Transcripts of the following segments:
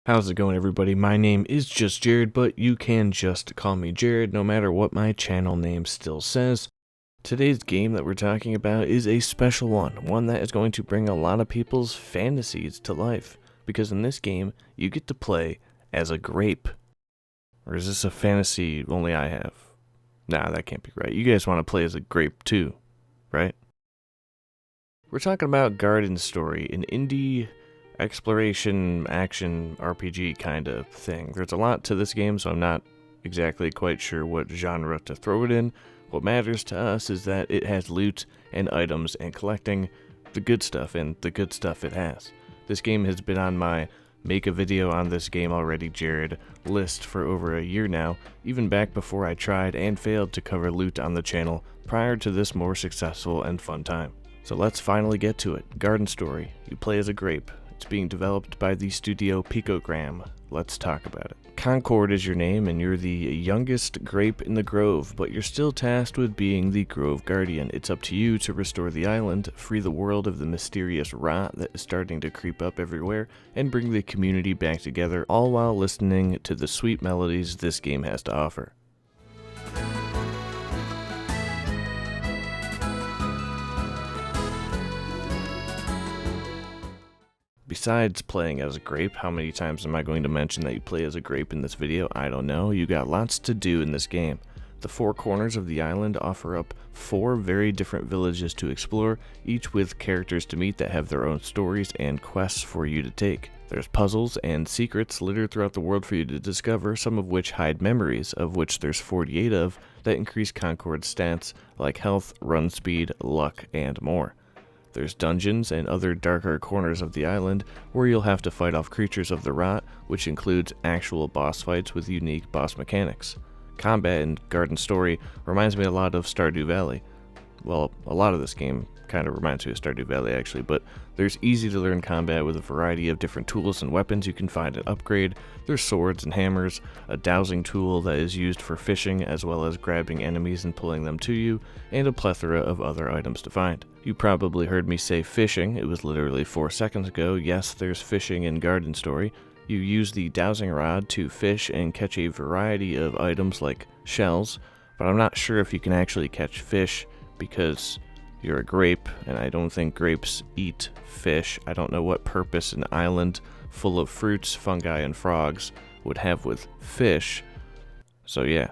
How's it going, everybody? My name is just Jared, but you can just call me Jared no matter what my channel name still says. Today's game that we're talking about is a special one that is going to bring a lot of people's fantasies to life, because in this game, you get to play as a grape. Or is this a fantasy only I have? Nah, that can't be right. You guys want to play as a grape too, right? We're talking about Garden Story, an indie exploration action RPG kind of thing. There's a lot to this game, so I'm not exactly quite sure what genre to throw it in. What matters to us is that it has loot and items and collecting the good stuff, and the good stuff it has. This game has been on my make a video on this game already, Jared list for over a year now, even back before I tried and failed to cover loot on the channel prior to this more successful and fun time. So let's finally get to it. Garden Story. You play as a grape. It's being developed by the studio Picogram. Let's talk about it. Concord is your name, and you're the youngest grape in the grove, but you're still tasked with being the Grove Guardian. It's up to you to restore the island, free the world of the mysterious rot that is starting to creep up everywhere, and bring the community back together, all while listening to the sweet melodies this game has to offer. Besides playing as a grape, how many times am I going to mention that you play as a grape in this video? I don't know. You got lots to do in this game. The four corners of the island offer up 4 very different villages to explore, each with characters to meet that have their own stories and quests for you to take. There's puzzles and secrets littered throughout the world for you to discover, some of which hide memories, of which there's 48 of, that increase Concord's stats like health, run speed, luck, and more. There's dungeons and other darker corners of the island where you'll have to fight off creatures of the rot, which includes actual boss fights with unique boss mechanics. Combat in Garden Story reminds me a lot of Stardew Valley. Well, a lot of this game kind of reminds me of Stardew Valley actually, but there's easy to learn combat with a variety of different tools and weapons you can find and upgrade. There's swords and hammers, a dowsing tool that is used for fishing as well as grabbing enemies and pulling them to you, and a plethora of other items to find. You probably heard me say fishing. It was literally 4 seconds ago. Yes, there's fishing in Garden Story. You use the dowsing rod to fish and catch a variety of items like shells, but I'm not sure if you can actually catch fish because you're a grape, and I don't think grapes eat fish. I don't know what purpose an island full of fruits, fungi, and frogs would have with fish. So yeah,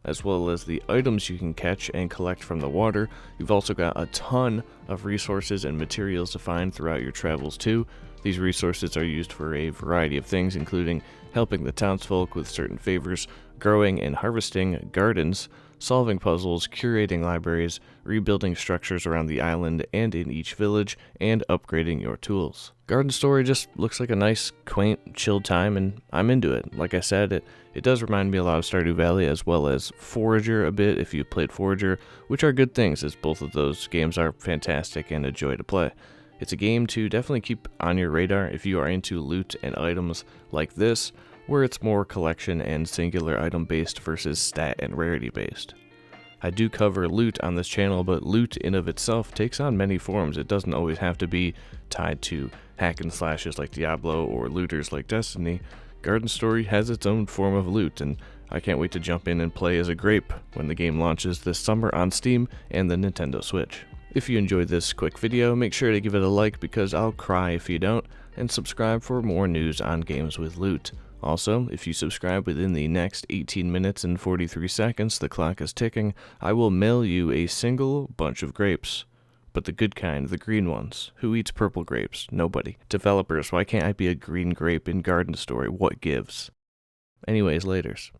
as well as the items you can catch and collect from the water, you've also got a ton of resources and materials to find throughout your travels too. These resources are used for a variety of things, including helping the townsfolk with certain favors, growing and harvesting gardens, solving puzzles, curating libraries, rebuilding structures around the island and in each village, and upgrading your tools. Garden Story just looks like a nice, quaint, chill time, and I'm into it. Like I said, it does remind me a lot of Stardew Valley as well as Forager a bit if you played Forager, which are good things as both of those games are fantastic and a joy to play. It's a game to definitely keep on your radar if you are into loot and items like this, where it's more collection and singular item based versus stat and rarity based. I do cover loot on this channel, but loot in of itself takes on many forms. It doesn't always have to be tied to hack and slashes like Diablo or looters like Destiny. Garden Story has its own form of loot, and I can't wait to jump in and play as a grape when the game launches this summer on Steam and the Nintendo Switch. If you enjoyed this quick video, make sure to give it a like because I'll cry if you don't, and subscribe for more news on games with loot. Also, if you subscribe within the next 18 minutes and 43 seconds, the clock is ticking, I will mail you a single bunch of grapes. But the good kind, the green ones. Who eats purple grapes? Nobody. Developers, why can't I be a green grape in Garden Story? What gives? Anyways, laters.